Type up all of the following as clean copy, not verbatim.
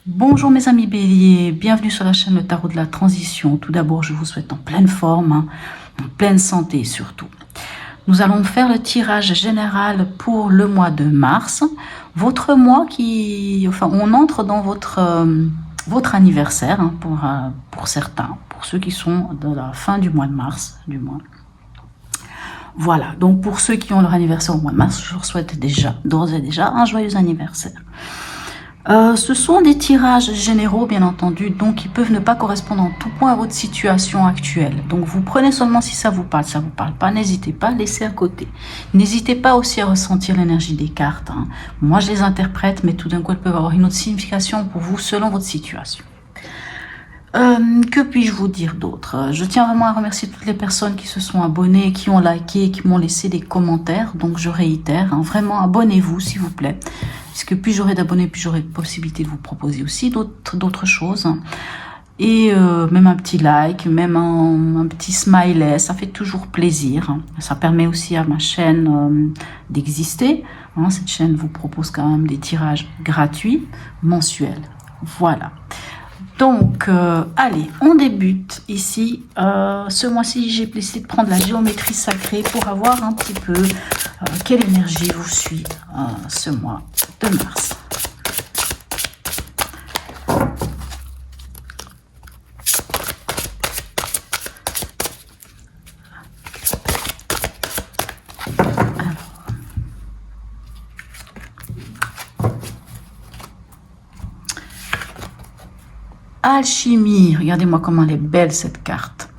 Bonjour mes amis béliers, bienvenue sur la chaîne Le Tarot de la Transition. Tout d'abord, je vous souhaite en pleine forme, en pleine santé surtout. Nous allons faire le tirage général pour le mois de mars. Votre mois on entre dans votre anniversaire pour certains, pour ceux qui sont de la fin du mois de mars, du moins. Voilà, donc pour ceux qui ont leur anniversaire au mois de mars, je leur souhaite d'ores et déjà un joyeux anniversaire. Ce sont des tirages généraux, bien entendu, donc qui peuvent ne pas correspondre en tout point à votre situation actuelle. Donc vous prenez seulement si ça vous parle pas, n'hésitez pas, laissez à côté. N'hésitez pas aussi à ressentir l'énergie des cartes. Moi, je les interprète, mais tout d'un coup, elles peuvent avoir une autre signification pour vous selon votre situation. Que puis-je vous dire d'autre? Je tiens vraiment à remercier toutes les personnes qui se sont abonnées, qui ont liké, qui m'ont laissé des commentaires. Donc je réitère, vraiment abonnez-vous s'il vous plaît. Puisque plus j'aurai d'abonnés, plus j'aurai de possibilité de vous proposer aussi d'autres choses. Et même un petit like, même un petit smiley, ça fait toujours plaisir. Ça permet aussi à ma chaîne d'exister. Cette chaîne vous propose quand même des tirages gratuits, mensuels. Voilà. Donc, allez, on débute ici. Ce mois-ci, j'ai décidé de prendre la géométrie sacrée pour avoir un petit peu quelle énergie vous suit ce mois de mars. Alchimie, regardez-moi comment elle est belle cette carte.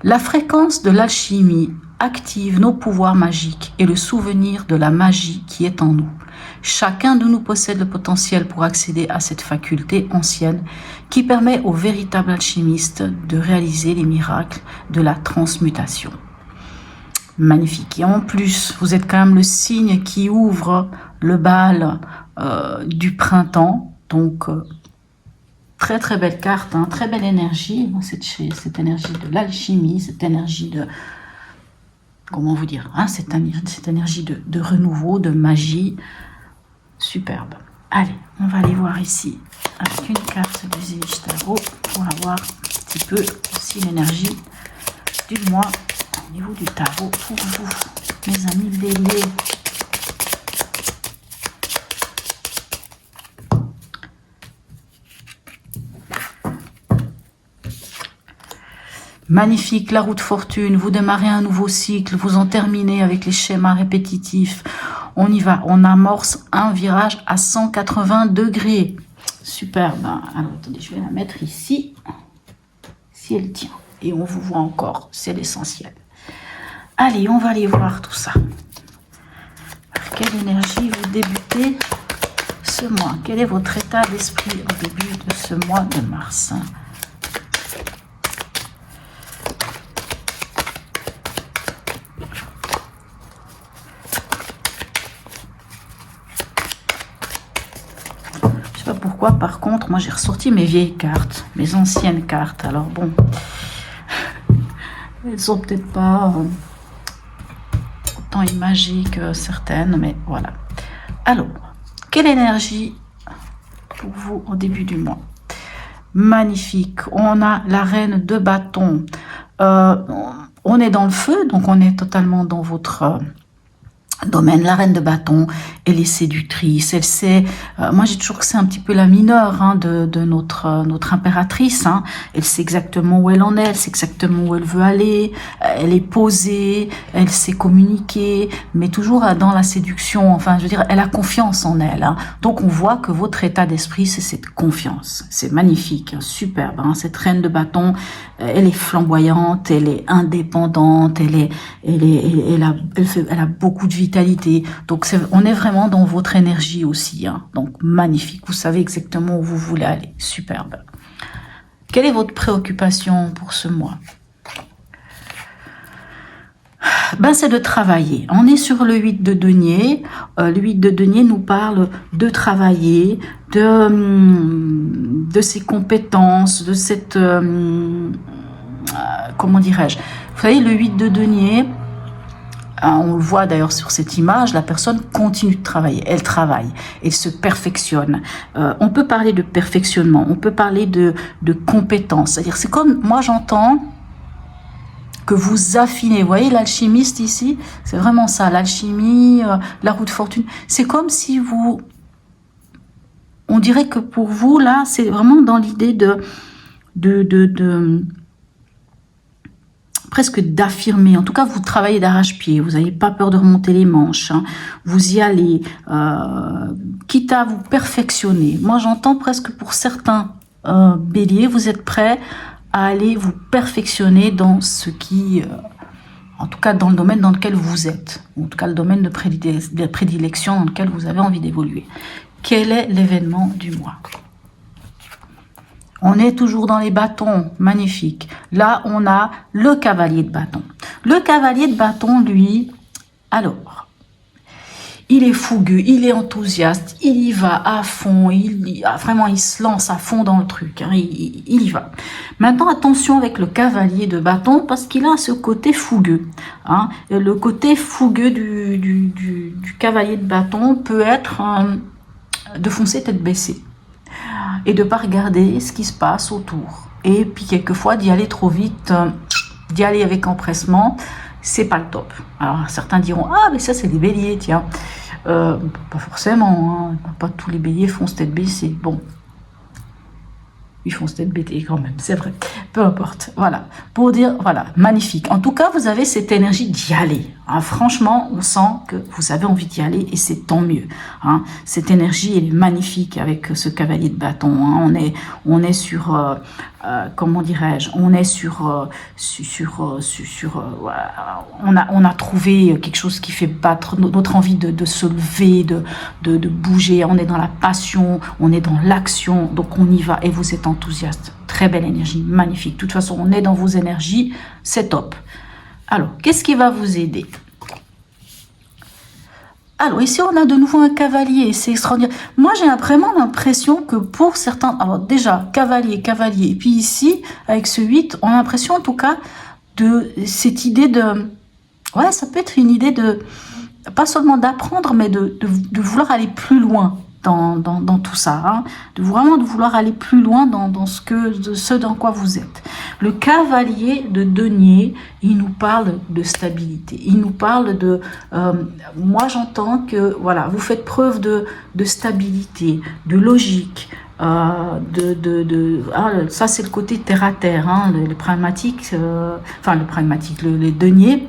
La fréquence de l'alchimie active nos pouvoirs magiques et le souvenir de la magie qui est en nous. Chacun de nous possède le potentiel pour accéder à cette faculté ancienne qui permet aux véritables alchimistes de réaliser les miracles de la transmutation. Magnifique. Et en plus, vous êtes quand même le signe qui ouvre le bal du printemps. Donc, très très belle carte, très belle énergie, cette énergie de l'alchimie, cette énergie de, comment vous dire, cette énergie de renouveau, de magie, superbe. Allez, on va aller voir ici avec une carte du Zénith Tarot pour avoir un petit peu aussi l'énergie du mois au niveau du tarot pour vous, mes amis béliers. Magnifique, la route fortune, vous démarrez un nouveau cycle, vous en terminez avec les schémas répétitifs. On y va, on amorce un virage à 180 degrés. Superbe. Alors, attendez, je vais la mettre ici, si elle tient. Et on vous voit encore, c'est l'essentiel. Allez, on va aller voir tout ça. Par quelle énergie vous débutez ce mois? Quel est votre état d'esprit au début de ce mois de mars? Pourquoi, par contre, moi j'ai ressorti mes vieilles cartes, mes anciennes cartes. Alors bon, elles sont peut-être pas autant imagées que certaines, mais voilà. Alors, quelle énergie pour vous au début du mois? Magnifique. On a la reine de bâton. On est dans le feu, donc on est totalement dans votre domaine. La reine de bâton, elle est séductrice, elle sait, moi j'ai toujours que c'est un petit peu la mineure de notre impératrice, elle sait exactement où elle en est, elle sait exactement où elle veut aller, elle est posée, elle sait communiquer, mais toujours dans la séduction, enfin je veux dire, elle a confiance en elle, donc on voit que votre état d'esprit c'est cette confiance, c'est magnifique, superbe, cette reine de bâton, elle est flamboyante, elle est indépendante, elle a beaucoup de vitalité. Donc on est vraiment dans votre énergie aussi. Donc magnifique. Vous savez exactement où vous voulez aller. Superbe. Quelle est votre préoccupation pour ce mois? C'est de travailler. On est sur le 8 de denier. Le 8 de denier nous parle de travailler, de ses compétences, de cette... comment dirais-je? Vous savez, le 8 de denier... On le voit d'ailleurs sur cette image, la personne continue de travailler, elle travaille, elle se perfectionne. On peut parler de perfectionnement, on peut parler de compétence. C'est-à-dire, c'est comme, moi j'entends que vous affinez. Vous voyez l'alchimiste ici, c'est vraiment ça, l'alchimie, la roue de fortune. C'est comme si vous... On dirait que pour vous, là, c'est vraiment dans l'idée presque d'affirmer. En tout cas, vous travaillez d'arrache-pied. Vous n'avez pas peur de remonter les manches. Hein. Vous y allez, quitte à vous perfectionner. Moi, j'entends presque pour certains béliers, vous êtes prêts à aller vous perfectionner dans ce qui... en tout cas, dans le domaine dans lequel vous êtes. En tout cas, le domaine de prédilection dans lequel vous avez envie d'évoluer. Quel est l'événement du mois? On est toujours dans les bâtons, magnifique. Là, on a le cavalier de bâton. Le cavalier de bâton, lui, alors, il est fougueux, il est enthousiaste, il y va à fond, vraiment, il se lance à fond dans le truc, hein, il y va. Maintenant, attention avec le cavalier de bâton, parce qu'il a ce côté fougueux. Hein. Le côté fougueux du cavalier de bâton peut être de foncer tête baissée. Et de ne pas regarder ce qui se passe autour. Et puis quelquefois d'y aller trop vite, d'y aller avec empressement, c'est pas le top. Alors certains diront, ah mais ça c'est des béliers, tiens. Pas forcément, hein. Pas tous les béliers foncent tête baissée. Bon, ils foncent tête baissée quand même, c'est vrai. Peu importe, voilà. Pour dire, voilà, magnifique. En tout cas, vous avez cette énergie d'y aller. Hein. Franchement, on sent que vous avez envie d'y aller et c'est tant mieux. Hein. Cette énergie, elle est magnifique avec ce cavalier de bâton. Hein. On est sur, comment dirais-je, on est on a trouvé quelque chose qui fait battre notre envie de se lever, de bouger. On est dans la passion, on est dans l'action, donc on y va et vous êtes enthousiaste. Très belle énergie, magnifique. De toute façon, on est dans vos énergies, c'est top. Alors, qu'est-ce qui va vous aider? Alors, ici, on a de nouveau un cavalier. C'est extraordinaire. Moi, j'ai vraiment l'impression que pour certains... Alors, déjà, cavalier. Et puis ici, avec ce 8, on a l'impression, en tout cas, de cette idée de... Ouais, ça peut être une idée de... Pas seulement d'apprendre, mais de vouloir aller plus loin dans tout ça. Hein. De vouloir aller plus loin dans ce dans quoi vous êtes. Le cavalier de denier, il nous parle de stabilité. Il nous parle de... moi, j'entends que, voilà, vous faites preuve de stabilité, de logique, ça, c'est le côté terre-à-terre, hein, le pragmatique, les deniers,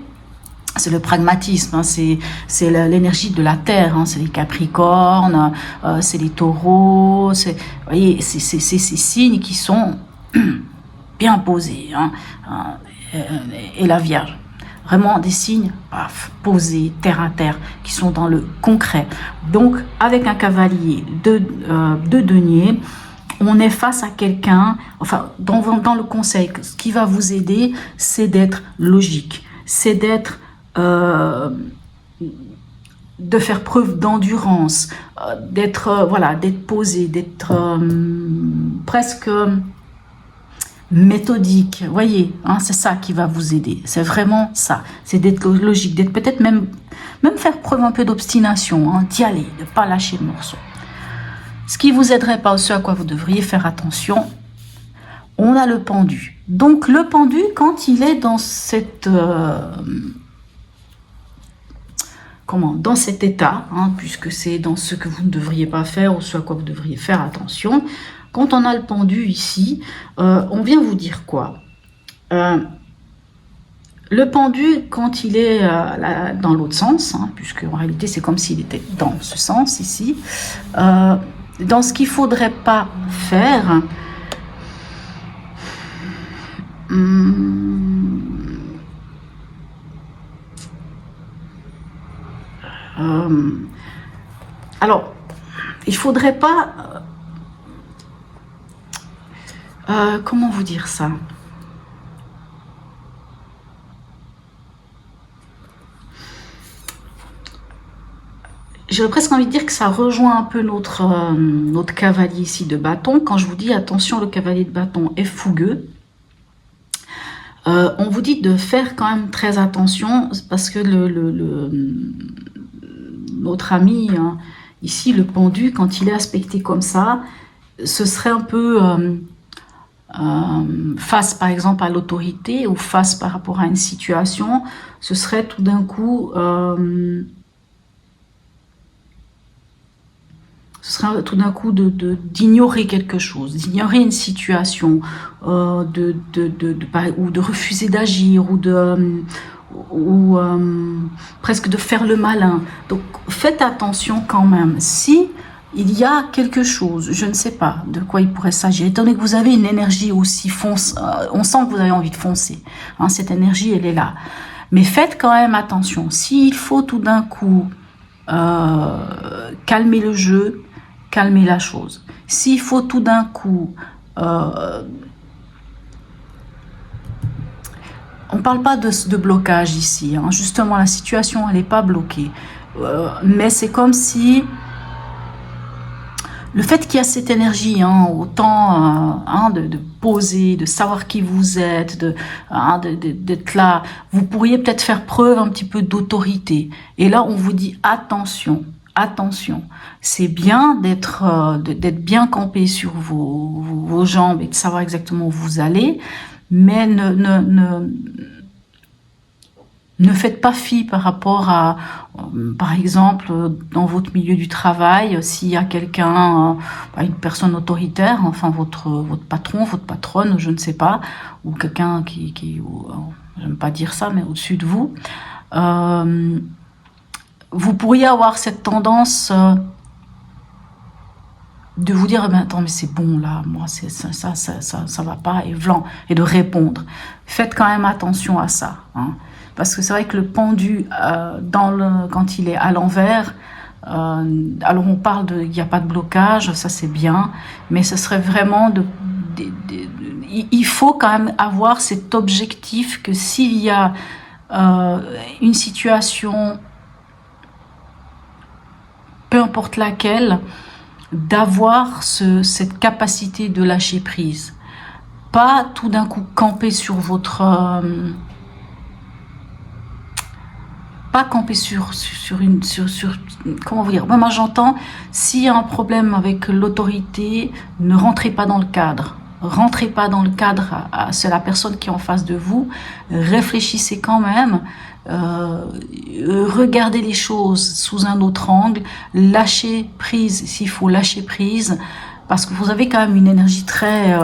c'est le pragmatisme, hein, c'est l'énergie de la terre, hein, c'est les capricornes, c'est les taureaux, vous voyez, c'est ces signes qui sont bien posés, hein, et la Vierge. Vraiment des signes posés, terre à terre, qui sont dans le concret. Donc, avec un cavalier de denier, on est face à quelqu'un, enfin, dans le conseil, ce qui va vous aider, c'est d'être logique, c'est d'être... de faire preuve d'endurance, d'être posé, d'être presque méthodique, voyez, hein, c'est ça qui va vous aider, c'est vraiment ça, c'est d'être logique, d'être peut-être même faire preuve un peu d'obstination, hein, d'y aller, de ne pas lâcher le morceau. Ce qui vous aiderait pas, ce à quoi vous devriez faire attention, on a le pendu. Donc le pendu, quand il est dans cette... dans cet état, hein, puisque c'est dans ce que vous ne devriez pas faire ou ce à quoi vous devriez faire attention. Quand on a le pendu ici, on vient vous dire quoi? Le pendu, quand il est dans l'autre sens, hein, puisque en réalité c'est comme s'il était dans ce sens ici, dans ce qu'il ne faudrait pas faire, alors, il faudrait pas... comment vous dire ça? J'aurais presque envie de dire que ça rejoint un peu notre cavalier ici de bâton. Quand je vous dis, attention, le cavalier de bâton est fougueux. On vous dit de faire quand même très attention parce que notre ami, hein, ici, le pendu, quand il est aspecté comme ça, ce serait un peu face par exemple à l'autorité ou face par rapport à une situation, ce serait tout d'un coup d'ignorer quelque chose, d'ignorer une situation, ou de refuser d'agir, ou presque de faire le malin. Donc faites attention quand même. Si il y a quelque chose, je ne sais pas de quoi il pourrait s'agir, étant donné que vous avez une énergie aussi fonce, on sent que vous avez envie de foncer, hein, cette énergie elle est là. Mais faites quand même attention. S'il faut tout d'un coup calmer le jeu, calmer la chose. S'il faut tout d'un coup... on ne parle pas de blocage ici. Hein. Justement, la situation, elle n'est pas bloquée. Mais c'est comme si... Le fait qu'il y a cette énergie, hein, autant de poser, de savoir qui vous êtes, d'être là, vous pourriez peut-être faire preuve un petit peu d'autorité. Et là, on vous dit attention. Attention, c'est bien d'être bien campé sur vos jambes et de savoir exactement où vous allez, mais ne faites pas fi par rapport à, par exemple, dans votre milieu du travail, s'il y a quelqu'un, une personne autoritaire, enfin votre patron, votre patronne, je ne sais pas, ou quelqu'un j'aime pas dire ça, mais au-dessus de vous, vous pourriez avoir cette tendance de vous dire, attends, mais c'est bon là, moi ça va pas, et de répondre. Faites quand même attention à ça, hein, parce que c'est vrai que le pendu, quand il est à l'envers, alors on parle il n'y a pas de blocage, ça c'est bien, mais ce serait vraiment il faut quand même avoir cet objectif que s'il y a une situation, peu importe laquelle, d'avoir cette capacité de lâcher prise. Pas tout d'un coup camper sur votre... pas camper sur comment vous dire, moi j'entends, s'il y a un problème avec l'autorité, ne rentrez pas dans le cadre. Rentrez pas dans le cadre c'est la personne qui est en face de vous. Réfléchissez quand même. Regardez les choses sous un autre angle, lâchez prise s'il faut lâcher prise, parce que vous avez quand même une énergie très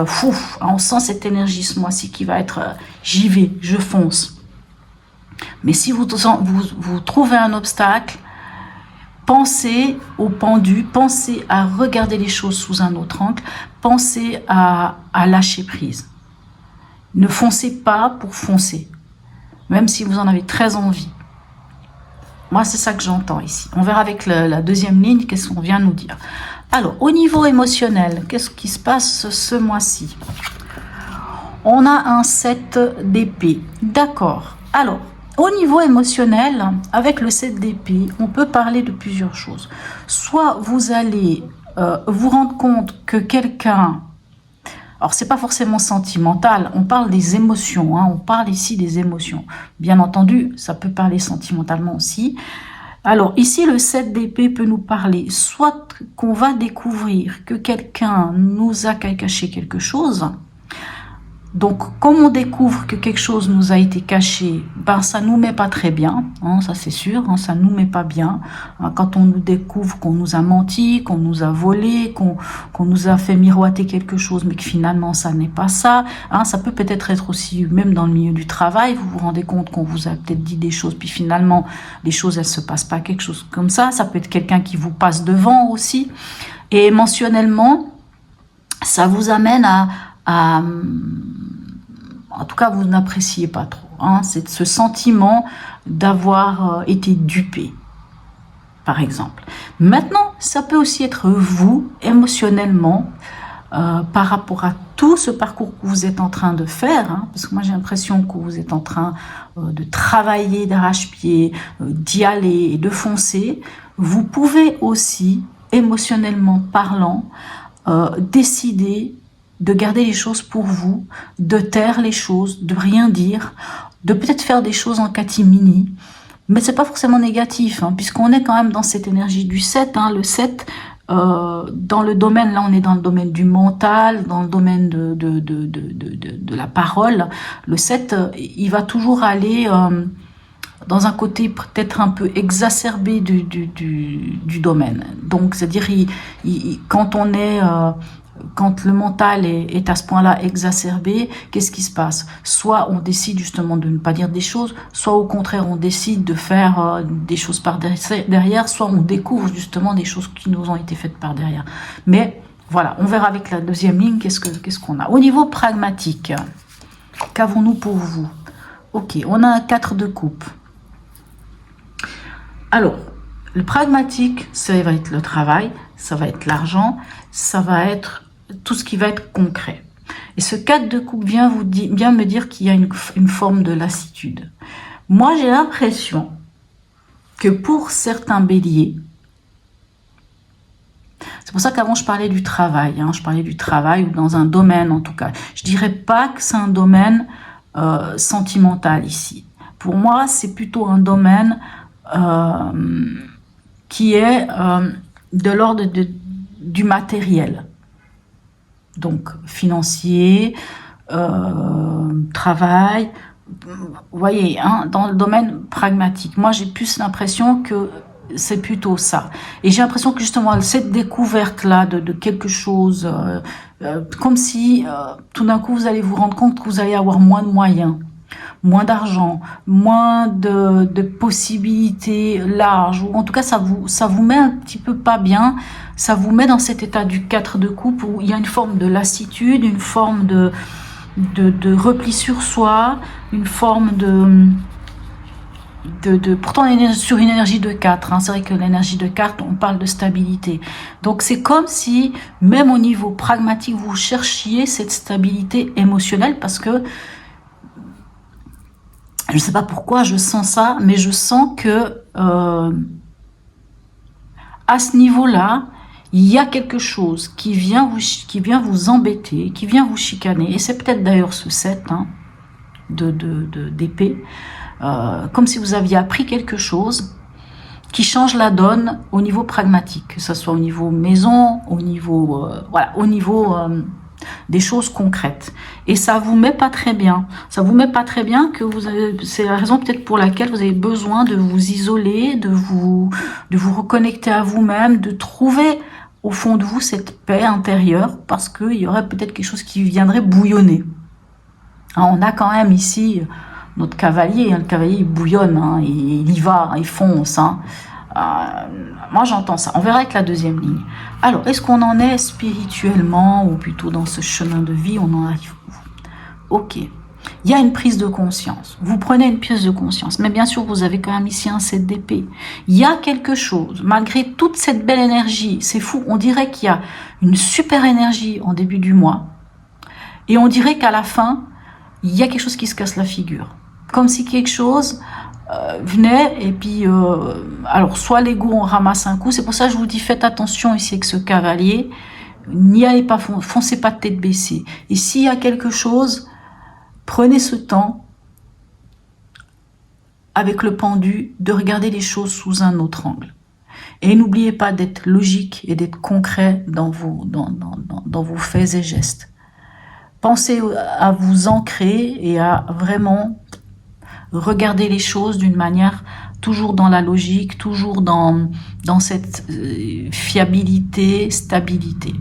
on sent cette énergie ce mois-ci qui va être j'y vais, je fonce. Mais si vous trouvez un obstacle, pensez au pendu, pensez à regarder les choses sous un autre angle, pensez à lâcher prise. Ne foncez pas pour foncer, même si vous en avez très envie. Moi, c'est ça que j'entends ici. On verra avec la deuxième ligne, qu'est-ce qu'on vient nous dire. Alors, au niveau émotionnel, qu'est-ce qui se passe ce mois-ci? On a un 7 d'épée. D'accord. Alors, au niveau émotionnel, avec le 7 d'épée, on peut parler de plusieurs choses. Soit vous allez vous rendre compte que quelqu'un... Alors, c'est pas forcément sentimental, on parle des émotions, hein, on parle ici des émotions. Bien entendu, ça peut parler sentimentalement aussi. Alors, ici, le 7 d'épée peut nous parler soit qu'on va découvrir que quelqu'un nous a caché quelque chose. Donc, comme on découvre que quelque chose nous a été caché, ça nous met pas très bien, hein, ça c'est sûr, hein, ça nous met pas bien. Hein, quand on nous découvre qu'on nous a menti, qu'on nous a volé, qu'on nous a fait miroiter quelque chose, mais que finalement ça n'est pas ça. Hein, ça peut peut-être être aussi, même dans le milieu du travail, vous vous rendez compte qu'on vous a peut-être dit des choses, puis finalement les choses elles se passent pas, quelque chose comme ça. Ça peut être quelqu'un qui vous passe devant aussi. Et émotionnellement, ça vous amène en tout cas, vous n'appréciez pas trop. Hein, c'est ce sentiment d'avoir été dupé, par exemple. Maintenant, ça peut aussi être vous, émotionnellement, par rapport à tout ce parcours que vous êtes en train de faire, hein, parce que moi j'ai l'impression que vous êtes en train de travailler d'arrache-pied, d'y aller et de foncer. Vous pouvez aussi, émotionnellement parlant, décider de garder les choses pour vous, de taire les choses, de rien dire, de peut-être faire des choses en catimini. Mais c'est pas forcément négatif, hein, puisqu'on est quand même dans cette énergie du 7. Hein, le 7, dans le domaine, là on est dans le domaine du mental, dans le domaine de la parole. Le 7, il va toujours aller dans un côté peut-être un peu exacerbé du domaine. Donc c'est-à-dire quand on est... quand le mental est à ce point-là exacerbé, qu'est-ce qui se passe? Soit on décide justement de ne pas dire des choses, soit au contraire on décide de faire des choses par derrière, soit on découvre justement des choses qui nous ont été faites par derrière. Mais voilà, on verra avec la deuxième ligne qu'est-ce qu'on a. Au niveau pragmatique, qu'avons-nous pour vous? Ok, on a un 4 de coupe. Alors, le pragmatique, ça va être le travail, ça va être l'argent, ça va être tout ce qui va être concret. Et ce 4 de coupe vient me dire qu'il y a une forme de lassitude. Moi, j'ai l'impression que pour certains béliers, c'est pour ça qu'avant je parlais du travail, hein, je parlais du travail ou dans un domaine en tout cas. Je dirais pas que c'est un domaine sentimental ici. Pour moi, c'est plutôt un domaine qui est de l'ordre du matériel. Donc, financier, travail, vous voyez, hein, dans le domaine pragmatique. Moi, j'ai plus l'impression que c'est plutôt ça. Et j'ai l'impression que justement, cette découverte-là de quelque chose, comme si tout d'un coup, vous allez vous rendre compte que vous allez avoir moins de moyens, moins d'argent, moins de possibilités larges, ou en tout cas ça vous met un petit peu pas bien, ça vous met dans cet état du 4 de coupe où il y a une forme de lassitude, une forme de repli sur soi, une forme pourtant on est sur une énergie de 4, hein, c'est vrai que l'énergie de 4, on parle de stabilité. Donc c'est comme si, même au niveau pragmatique, vous cherchiez cette stabilité émotionnelle parce que je ne sais pas pourquoi je sens ça, mais je sens que à ce niveau-là, il y a quelque chose qui vient vous embêter, qui vient vous chicaner. Et c'est peut-être d'ailleurs ce 7 hein, d'épée, comme si vous aviez appris quelque chose qui change la donne au niveau pragmatique, que ce soit au niveau maison, au niveau des choses concrètes. Et ça vous met pas très bien. Ça vous met pas très bien que c'est la raison peut-être pour laquelle vous avez besoin de vous isoler, de vous reconnecter à vous-même, de trouver au fond de vous cette paix intérieure, parce qu'il y aurait peut-être quelque chose qui viendrait bouillonner. Hein, on a quand même ici notre cavalier, hein, le cavalier il bouillonne, hein, il y va, il fonce. Hein. Moi j'entends ça, on verra avec la deuxième ligne. Alors, est-ce qu'on en est spirituellement, ou plutôt dans ce chemin de vie, on en arrive où? Ok, il y a une prise de conscience, vous prenez une prise de conscience, mais bien sûr vous avez quand même ici un 7 d'épée. Il y a quelque chose, malgré toute cette belle énergie, c'est fou, on dirait qu'il y a une super énergie en début du mois, et on dirait qu'à la fin, il y a quelque chose qui se casse la figure. Comme si quelque chose venait et puis alors soit l'ego on ramasse un coup, c'est pour ça que je vous dis faites attention ici avec ce cavalier, n'y allez pas, foncez pas de tête baissée, et s'il y a quelque chose, prenez ce temps avec le pendu de regarder les choses sous un autre angle, et n'oubliez pas d'être logique et d'être concret dans vos faits et gestes. Pensez à vous ancrer et à vraiment regarder les choses d'une manière toujours dans la logique, toujours dans cette fiabilité, stabilité.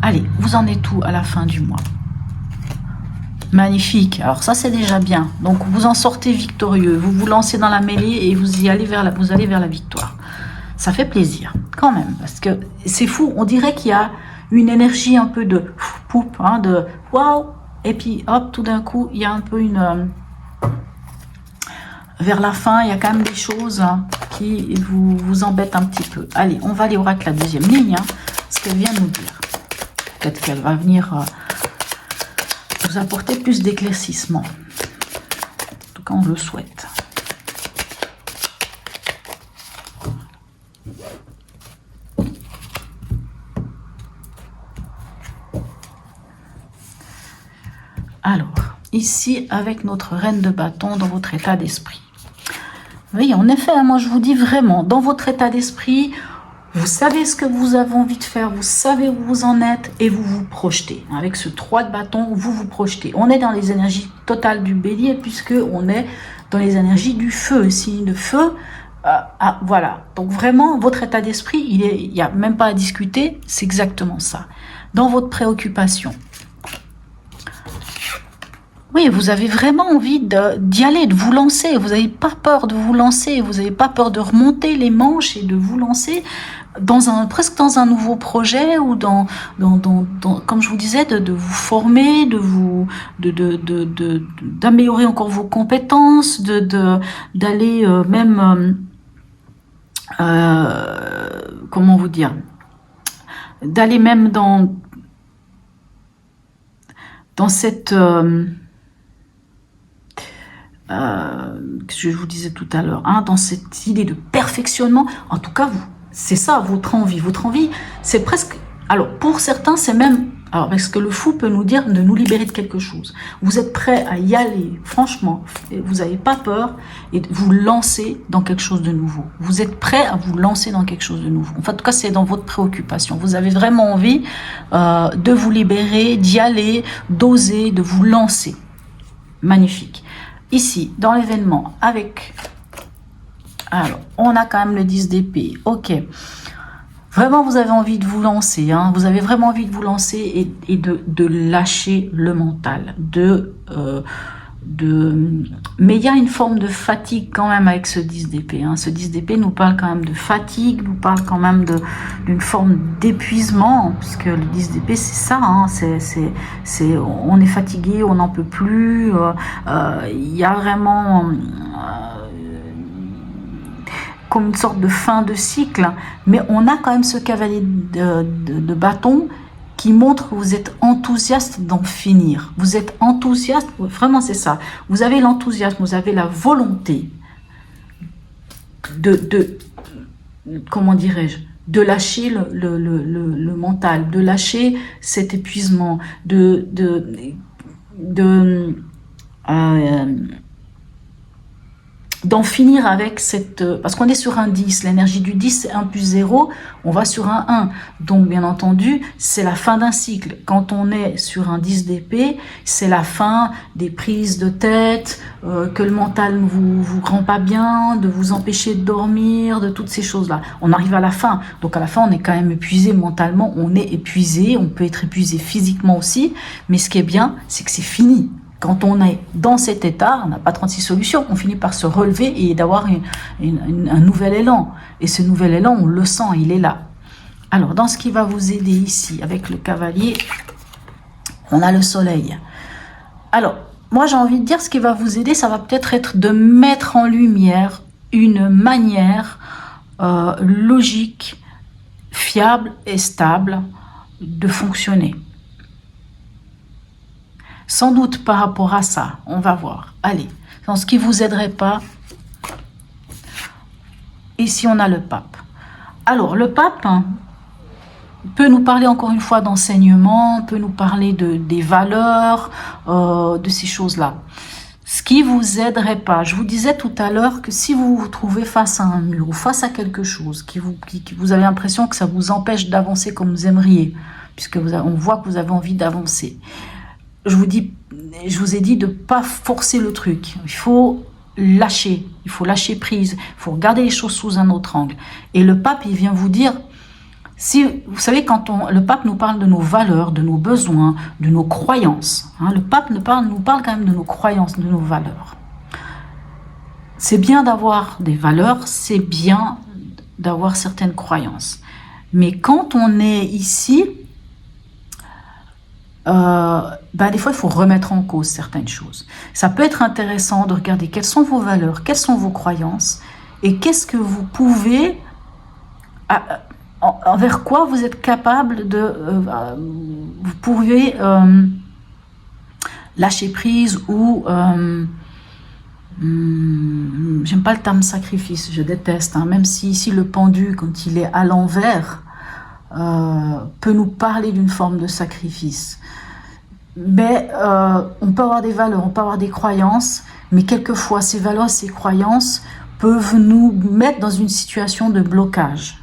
Allez, vous en êtes où à la fin du mois? Magnifique, alors ça c'est déjà bien. Donc vous en sortez victorieux, vous vous lancez dans la mêlée et vous allez vers la victoire. Ça fait plaisir quand même, parce que c'est fou, on dirait qu'il y a une énergie un peu de poupe, hein, de waouh, et puis hop, tout d'un coup, il y a un peu une... vers la fin, il y a quand même des choses qui vous embêtent un petit peu. Allez, on va aller au oracle la deuxième ligne, hein, ce qu'elle vient nous dire. Peut-être qu'elle va venir vous apporter plus d'éclaircissement. En tout cas, on le souhaite. ici avec notre reine de bâton dans votre état d'esprit. Oui, en effet, moi je vous dis vraiment, dans votre état d'esprit, vous savez ce que vous avez envie de faire, vous savez où vous en êtes et vous vous projetez. Avec ce 3 de bâton, vous vous projetez. On est dans les énergies totales du bélier puisque on est dans les énergies du feu, signe de feu. Voilà, donc vraiment, votre état d'esprit, il n'y a même pas à discuter, c'est exactement ça. Dans votre préoccupation. Oui, vous avez vraiment envie d'y aller, de vous lancer. Vous n'avez pas peur de vous lancer. Vous n'avez pas peur de remonter les manches et de vous lancer presque dans un nouveau projet ou comme je vous disais, de vous former, d'améliorer encore vos compétences, d'aller même, comment vous dire, d'aller même dans cette que je vous disais tout à l'heure, dans cette idée de perfectionnement. En tout cas, c'est ça votre envie. Votre envie, c'est presque... Alors, pour certains, c'est même... Alors, parce que le fou peut nous dire de nous libérer de quelque chose. Vous êtes prêt à y aller, franchement, vous n'avez pas peur et vous lancer dans quelque chose de nouveau. Vous êtes prêt à vous lancer dans quelque chose de nouveau. Enfin, en tout cas, c'est dans votre préoccupation. Vous avez vraiment envie de vous libérer, d'y aller, d'oser, de vous lancer. Magnifique. Ici, dans l'événement, avec... Alors, on a quand même le 10 d'épée. Ok. Vraiment, vous avez envie de vous lancer. Vous avez vraiment envie de vous lancer et de lâcher le mental. Mais il y a une forme de fatigue quand même avec ce 10 d'épée. Ce 10 d'épée nous parle quand même de fatigue, nous parle quand même d'une forme d'épuisement, puisque le 10 d'épée, c'est ça. On est fatigué, on n'en peut plus. Il y a vraiment... comme une sorte de fin de cycle, mais on a quand même ce cavalier de bâton qui montre que vous êtes enthousiaste d'en finir. Vous êtes enthousiaste, vraiment c'est ça. Vous avez l'enthousiasme, vous avez la volonté comment dirais-je, de lâcher le mental, de lâcher cet épuisement, d'en finir avec cette... Parce qu'on est sur un 10, l'énergie du 10 c'est 1 plus 0, on va sur un 1. Donc bien entendu, c'est la fin d'un cycle. Quand on est sur un 10 d'épée, c'est la fin des prises de tête, que le mental ne vous rend pas bien, de vous empêcher de dormir, de toutes ces choses-là. On arrive à la fin, donc à la fin on est quand même épuisé mentalement, on est épuisé, on peut être épuisé physiquement aussi, mais ce qui est bien, c'est que c'est fini. Quand on est dans cet état, on n'a pas 36 solutions, on finit par se relever et d'avoir un nouvel élan. Et ce nouvel élan, on le sent, il est là. Alors, dans ce qui va vous aider ici, avec le cavalier, on a le soleil. Alors, moi j'ai envie de dire, ce qui va vous aider, ça va peut-être être de mettre en lumière une manière logique, fiable et stable de fonctionner. Sans doute par rapport à ça, on va voir. Allez, dans ce qui ne vous aiderait pas, ici on a le pape. Alors le pape peut nous parler encore une fois d'enseignement, peut nous parler des valeurs, de ces choses-là. Ce qui ne vous aiderait pas, je vous disais tout à l'heure que si vous vous trouvez face à un mur ou face à quelque chose, qui vous avez l'impression que ça vous empêche d'avancer comme vous aimeriez, puisque on voit que vous avez envie d'avancer. Je vous ai dit de ne pas forcer le truc. Il faut lâcher prise. Il faut regarder les choses sous un autre angle. Et le pape, il vient vous dire, vous savez, quand le pape nous parle de nos valeurs, de nos besoins, de nos croyances, le pape nous parle quand même de nos croyances, de nos valeurs. C'est bien d'avoir des valeurs, c'est bien d'avoir certaines croyances. Mais quand on est ici, des fois il faut remettre en cause certaines choses. Ça peut être intéressant de regarder quelles sont vos valeurs, quelles sont vos croyances et qu'est-ce que vous pouvez, envers quoi vous êtes capable vous pouvez lâcher prise ou j'aime pas le terme sacrifice, je déteste, même si ici le pendu quand il est à l'envers peut nous parler d'une forme de sacrifice. Mais on peut avoir des valeurs, on peut avoir des croyances, mais quelquefois ces valeurs, ces croyances peuvent nous mettre dans une situation de blocage,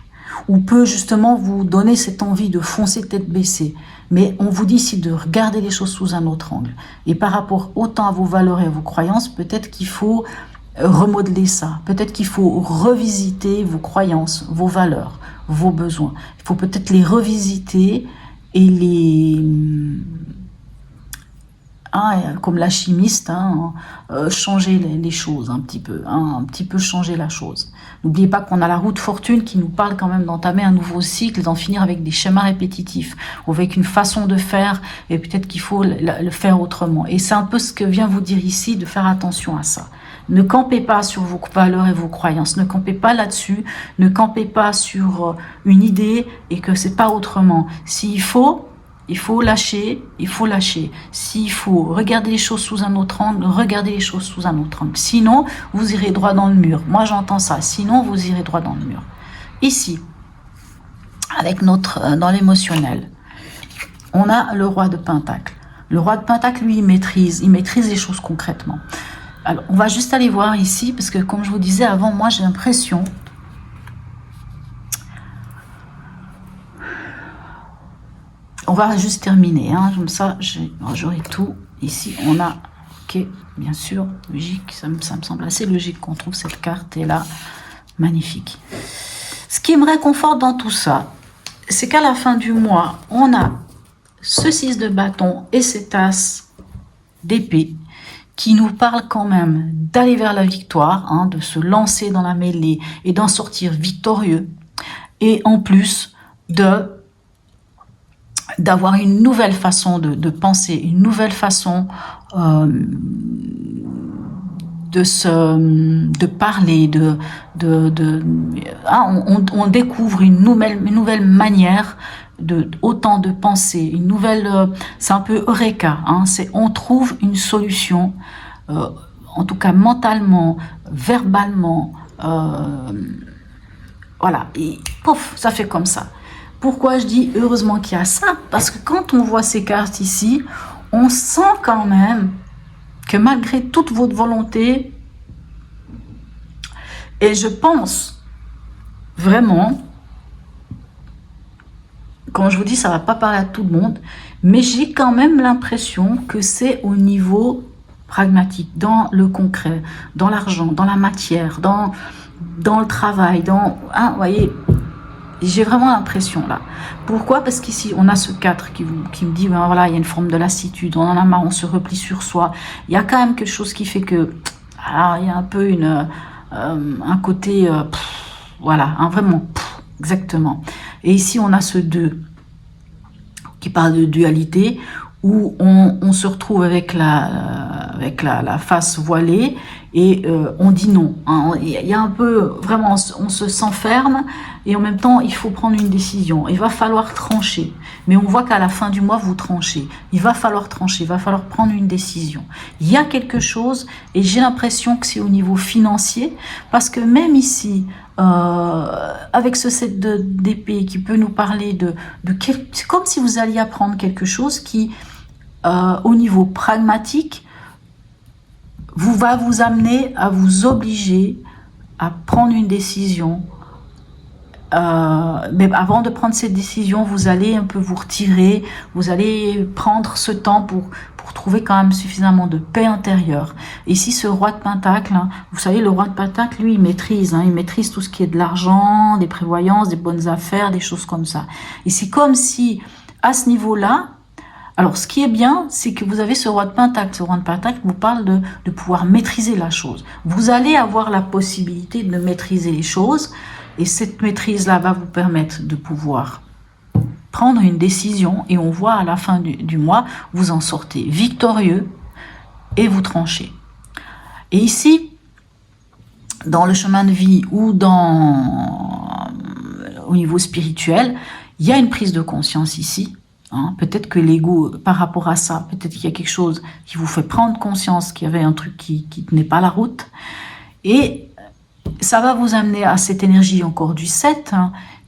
ou peut justement vous donner cette envie de foncer tête baissée. Mais on vous dit ici de regarder les choses sous un autre angle. Et par rapport autant à vos valeurs et à vos croyances, peut-être qu'il faut remodeler ça. Peut-être qu'il faut revisiter vos croyances, vos valeurs, vos besoins. Il faut peut-être les revisiter et les... comme la chimiste, changer les choses un petit peu changer la chose. N'oubliez pas qu'on a la roue de fortune qui nous parle quand même d'entamer un nouveau cycle, d'en finir avec des schémas répétitifs, ou avec une façon de faire, et peut-être qu'il faut le faire autrement. Et c'est un peu ce que vient vous dire ici, de faire attention à ça. Ne campez pas sur vos valeurs et vos croyances, ne campez pas là-dessus, ne campez pas sur une idée et que c'est pas autrement. S'il faut, il faut lâcher, il faut lâcher. S'il faut regarder les choses sous un autre angle, regardez les choses sous un autre angle. Sinon, vous irez droit dans le mur. Moi, j'entends ça. Sinon, vous irez droit dans le mur. Ici, avec dans l'émotionnel, on a le roi de Pentacle. Le roi de Pentacle, lui, il maîtrise les choses concrètement. Alors, on va juste aller voir ici, parce que comme je vous disais avant, moi, j'ai l'impression... On va juste terminer, comme ça j'aurai tout. Ici on a, ok, bien sûr, logique, ça me semble assez logique qu'on trouve cette carte, et là, magnifique. Ce qui me réconforte dans tout ça, c'est qu'à la fin du mois, on a ce 6 de bâton et cet as d'épée qui nous parle quand même d'aller vers la victoire, de se lancer dans la mêlée et d'en sortir victorieux, et en plus d'avoir une nouvelle façon de penser, une nouvelle façon de parler, on découvre une nouvelle manière autant de penser, une nouvelle, c'est un peu Eureka, on trouve une solution, en tout cas mentalement, verbalement, voilà, et pouf, ça fait comme ça. Pourquoi je dis heureusement qu'il y a ça? Parce que quand on voit ces cartes ici, on sent quand même que malgré toute votre volonté, et je pense vraiment, quand je vous dis ça ne va pas parler à tout le monde, mais j'ai quand même l'impression que c'est au niveau pragmatique, dans le concret, dans l'argent, dans la matière, dans le travail, vous voyez. J'ai vraiment l'impression là. Pourquoi? Parce qu'ici, on a ce 4 qui me dit, ben voilà, il y a une forme de lassitude, on en a marre, on se replie sur soi. Il y a quand même quelque chose qui fait que, il y a un peu un côté, voilà, vraiment, exactement. Et ici, on a ce 2 qui parle de dualité, où on se retrouve avec la face voilée, et on dit non. Il y a un peu, vraiment, on se sent ferme, et en même temps, il faut prendre une décision. Il va falloir trancher. Mais on voit qu'à la fin du mois, vous tranchez. Il va falloir trancher, il va falloir prendre une décision. Il y a quelque chose, et j'ai l'impression que c'est au niveau financier, parce que même ici, avec ce 7 d'épée qui peut nous parler c'est comme si vous alliez apprendre quelque chose qui, au niveau pragmatique, va vous amener à vous obliger à prendre une décision. Mais avant de prendre cette décision, vous allez un peu vous retirer, vous allez prendre ce temps pour trouver quand même suffisamment de paix intérieure. Ici, ce roi de Pentacle, vous savez, le roi de Pentacle, lui, il maîtrise tout ce qui est de l'argent, des prévoyances, des bonnes affaires, des choses comme ça. Et c'est comme si, à ce niveau-là, alors ce qui est bien, c'est que vous avez ce roi de Pentacle. Ce roi de Pentacle vous parle de pouvoir maîtriser la chose. Vous allez avoir la possibilité de maîtriser les choses, et cette maîtrise-là va vous permettre de pouvoir prendre une décision, et on voit à la fin du mois, vous en sortez victorieux et vous tranchez. Et ici, dans le chemin de vie ou au niveau spirituel, il y a une prise de conscience ici. Peut-être que l'ego, par rapport à ça, peut-être qu'il y a quelque chose qui vous fait prendre conscience qu'il y avait un truc qui tenait pas la route. Et ça va vous amener à cette énergie encore du 7,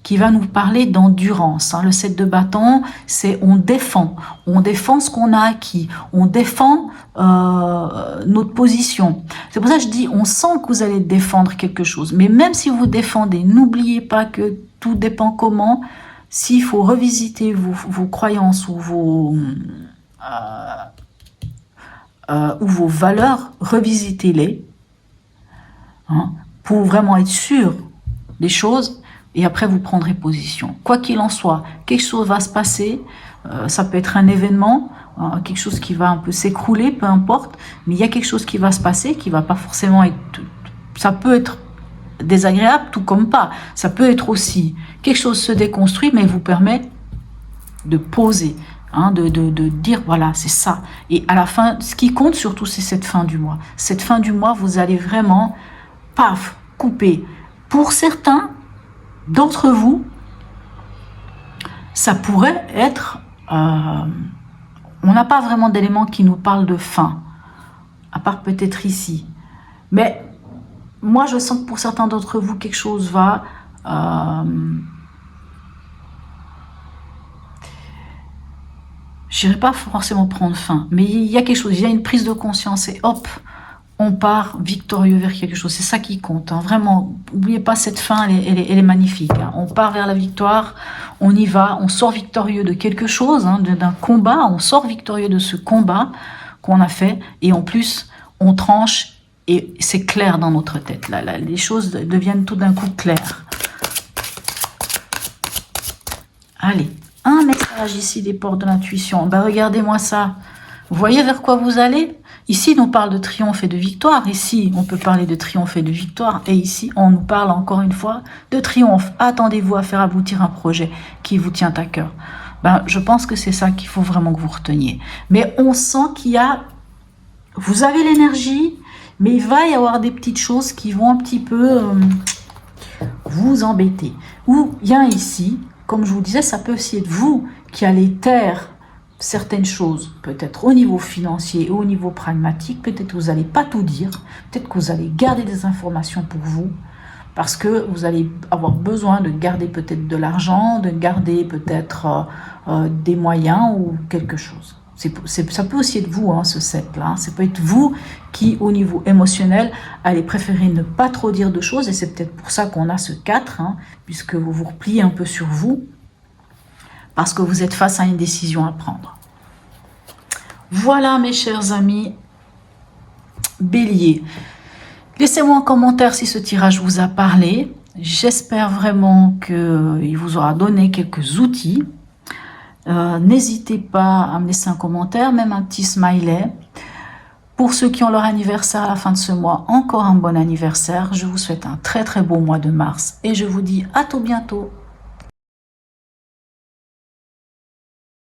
qui va nous parler d'endurance. Le 7 de bâton, c'est on défend ce qu'on a acquis, on défend notre position. C'est pour ça que je dis, on sent que vous allez défendre quelque chose, mais même si vous défendez, n'oubliez pas que tout dépend comment. S'il faut revisiter vos croyances ou vos valeurs, revisitez-les pour vraiment être sûr des choses, et après vous prendrez position. Quoi qu'il en soit, quelque chose va se passer, ça peut être un événement, quelque chose qui va un peu s'écrouler, peu importe, mais il y a quelque chose qui va se passer, qui va pas forcément être... Ça peut être désagréable, tout comme pas. Ça peut être aussi quelque chose se déconstruit, mais vous permet de poser, de dire voilà, c'est ça. Et à la fin, ce qui compte surtout, c'est cette fin du mois. Cette fin du mois, vous allez vraiment, paf, couper. Pour certains d'entre vous, ça pourrait être... on n'a pas vraiment d'éléments qui nous parlent de fin, à part peut-être ici. Mais moi, je sens que pour certains d'entre vous, quelque chose va... je n'irai pas forcément prendre fin, mais il y a quelque chose, il y a une prise de conscience et hop, on part victorieux vers quelque chose. C'est ça qui compte, vraiment. N'oubliez pas cette fin, elle est magnifique. On part vers la victoire, on y va, on sort victorieux de quelque chose, d'un combat, on sort victorieux de ce combat qu'on a fait, et en plus, on tranche, et c'est clair dans notre tête. Là, les choses deviennent tout d'un coup claires. Allez, un message ici des portes de l'intuition. Regardez-moi ça. Vous voyez vers quoi vous allez? Ici, on parle de triomphe et de victoire. Ici, on peut parler de triomphe et de victoire. Et ici, on nous parle encore une fois de triomphe. Attendez-vous à faire aboutir un projet qui vous tient à cœur. Je pense que c'est ça qu'il faut vraiment que vous reteniez. Mais on sent qu'il y a... Vous avez l'énergie, mais il va y avoir des petites choses qui vont un petit peu vous embêter. Ou il y a ici, comme je vous disais, ça peut aussi être vous qui allez taire certaines choses, peut-être au niveau financier ou au niveau pragmatique. Peut-être que vous n'allez pas tout dire, peut-être que vous allez garder des informations pour vous, parce que vous allez avoir besoin de garder peut-être de l'argent, de garder peut-être des moyens ou quelque chose. Ça peut aussi être vous, ce 7-là. Ça peut être vous qui, au niveau émotionnel, allez préférer ne pas trop dire de choses, et c'est peut-être pour ça qu'on a ce 4, puisque vous vous repliez un peu sur vous, parce que vous êtes face à une décision à prendre. Voilà, mes chers amis, Bélier. Laissez-moi en commentaire si ce tirage vous a parlé. J'espère vraiment qu'il vous aura donné quelques outils. N'hésitez pas à me laisser un commentaire, même un petit smiley. Pour ceux qui ont leur anniversaire à la fin de ce mois, encore un bon anniversaire. Je vous souhaite un très très beau mois de mars et je vous dis à tout bientôt.